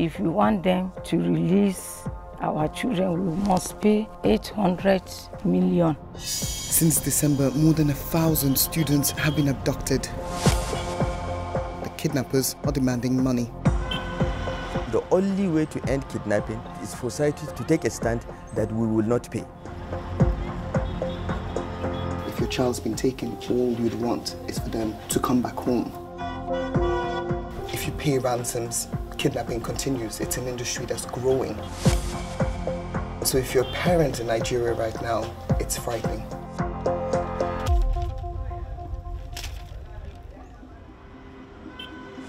if we want them to release our children, we must pay 800 million. Since December, more than 1,000 students have been abducted. The kidnappers are demanding money. The only way to end kidnapping is for society to take a stand that we will not pay. If your child's been taken, all you'd want is for them to come back home. If you pay ransoms, kidnapping continues. It's an industry that's growing. So if you're a parent in Nigeria right now, it's frightening.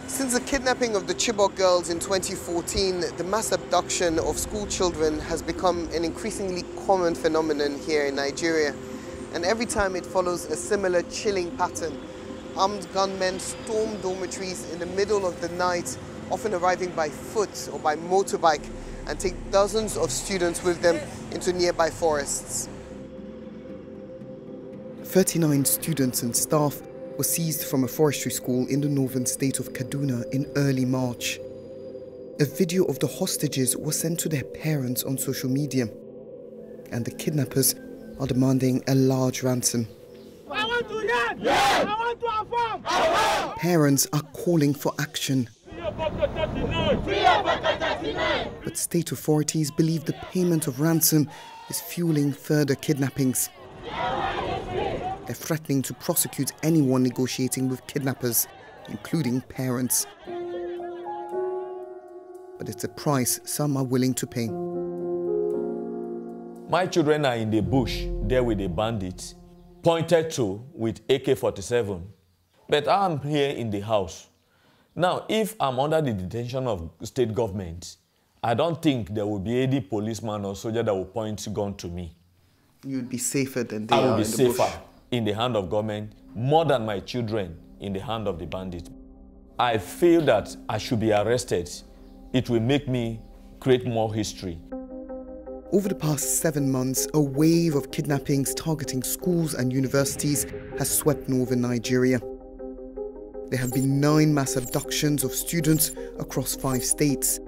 Since the kidnapping of the Chibok girls in 2014, the mass abduction of school children has become an increasingly common phenomenon here in Nigeria. And every time it follows a similar chilling pattern. Armed gunmen storm dormitories in the middle of the night, often arriving by foot or by motorbike, and take dozens of students with them into nearby forests. 39 students and staff were seized from a forestry school in the northern state of Kaduna in early March. A video of the hostages was sent to their parents on social media, and the kidnappers are demanding a large ransom. I want to learn! Yes! I want to affirm! Parents are calling for action. But state authorities believe the payment of ransom is fueling further kidnappings. They're threatening to prosecute anyone negotiating with kidnappers, including parents. But it's a price some are willing to pay. My children are in the bush, there with the bandits, pointed to with AK-47. But I'm here in the house. Now, if I'm under the detention of state government, I don't think there will be any policeman or soldier that will point a gun to me. You'd be safer than they are in the bush. I will be safer in the hand of government more than my children in the hand of the bandits. I feel that I should be arrested. It will make me create more history. Over the past 7 months, a wave of kidnappings targeting schools and universities has swept northern Nigeria. There have been 9 mass abductions of students across 5 states.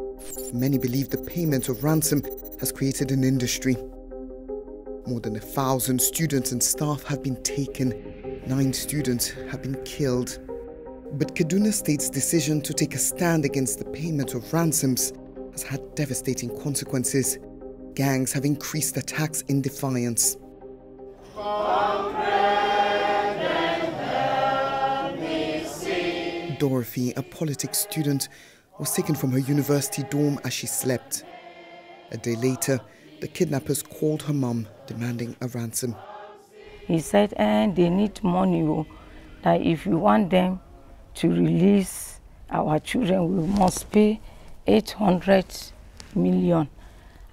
Many believe the payment of ransom has created an industry. More than 1,000 students and staff have been taken. 9 students have been killed. But Kaduna State's decision to take a stand against the payment of ransoms has had devastating consequences. Gangs have increased attacks in defiance. Dorothy, a politics student, was taken from her university dorm as she slept. A day later, the kidnappers called her mum, demanding a ransom. He said, they need money, that if we want them to release our children, we must pay 800 million.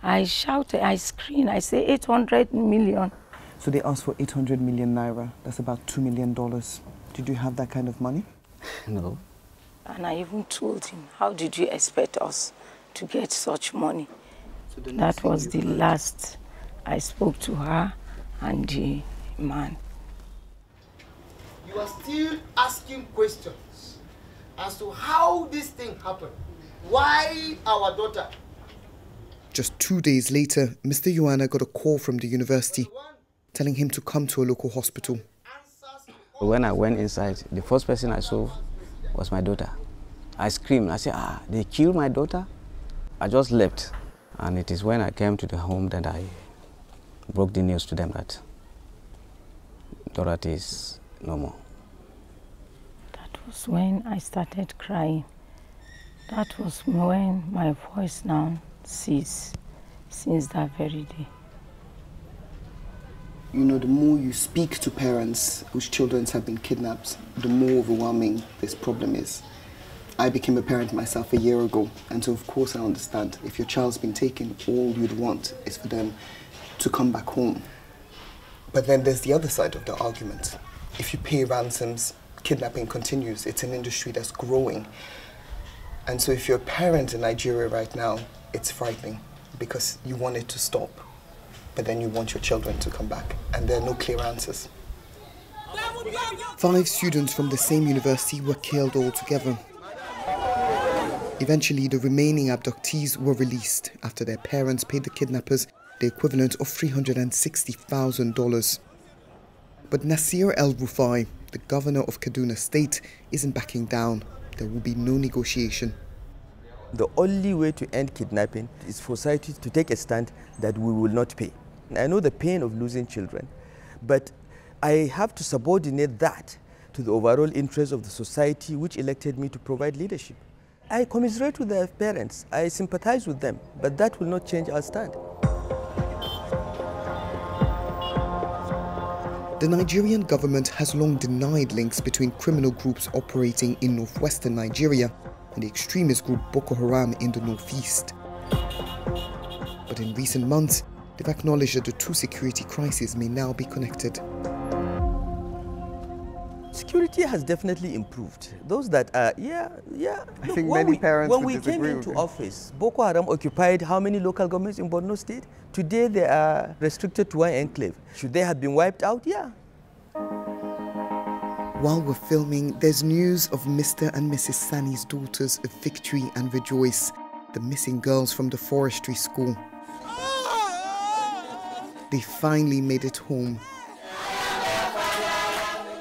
I shouted, I screamed, I say 800 million. So they asked for 800 million naira. That's about $2 million. Did you have that kind of money? No. And I even told him, how did you expect us to get such money? So that was the last I spoke to her and the man. You are still asking questions as to how this thing happened. Why our daughter? Just 2 days later, Mr. Yohanna got a call from the university telling him to come to a local hospital. When I went inside, the first person I saw was my daughter. I screamed. I said, they killed my daughter? I just left. And it is when I came to the home that I broke the news to them that Dorothy is no more. That was when I started crying. That was when my voice now ceased, since that very day. You know, the more you speak to parents whose children have been kidnapped, the more overwhelming this problem is. I became a parent myself a year ago, and so of course I understand. If your child's been taken, all you'd want is for them to come back home. But then there's the other side of the argument. If you pay ransoms, kidnapping continues. It's an industry that's growing. And so if you're a parent in Nigeria right now, it's frightening because you want it to stop, but then you want your children to come back, and there are no clear answers. 5 students from the same university were killed altogether. Eventually, the remaining abductees were released after their parents paid the kidnappers the equivalent of $360,000. But Nasir El-Rufai, the governor of Kaduna State, isn't backing down. There will be no negotiation. The only way to end kidnapping is for society to take a stand that we will not pay. I know the pain of losing children, but I have to subordinate that to the overall interest of the society which elected me to provide leadership. I commiserate with their parents, I sympathize with them, but that will not change our stand. The Nigerian government has long denied links between criminal groups operating in northwestern Nigeria and the extremist group Boko Haram in the northeast. But in recent months, they've acknowledged that the two security crises may now be connected. Security has definitely improved. Those that are, I think many parents would disagree when we came with into you. office, Boko Haram occupied how many local governments in Borno State? Today they are restricted to one enclave. Should they have been wiped out? Yeah. While we're filming, there's news of Mr. and Mrs. Sani's daughters, Victory and Rejoice, the missing girls from the forestry school. They finally made it home.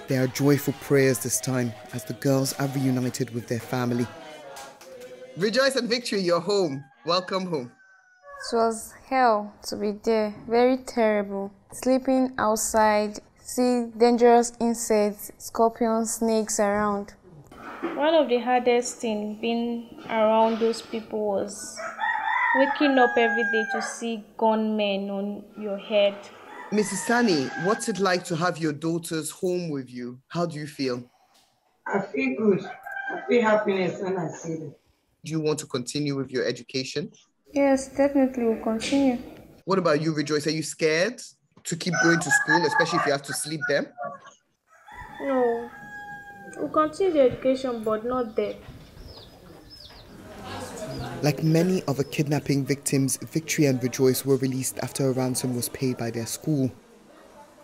There are joyful prayers this time as the girls are reunited with their family. Rejoice and Victory, you're home. Welcome home. It was hell to be there, very terrible. Sleeping outside, see dangerous insects, scorpions, snakes around. One of the hardest things being around those people was waking up every day to see gunmen on your head. Mrs. Sani, what's it like to have your daughters home with you? How do you feel? I feel good. I feel happiness when I see them. Do you want to continue with your education? Yes, definitely we'll continue. What about you, Rejoice? Are you scared to keep going to school, especially if you have to sleep there? No, we'll continue the education, but not there. Like many other kidnapping victims, Victory and Rejoice were released after a ransom was paid by their school.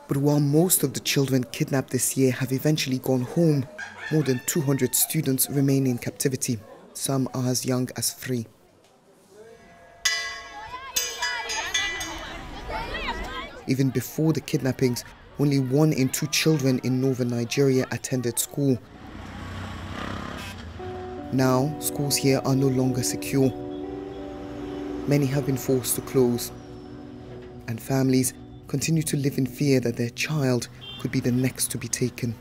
But while most of the children kidnapped this year have eventually gone home, more than 200 students remain in captivity. Some are as young as 3. Even before the kidnappings, only 1 in 2 children in northern Nigeria attended school. Now, schools here are no longer secure. Many have been forced to close, and families continue to live in fear that their child could be the next to be taken.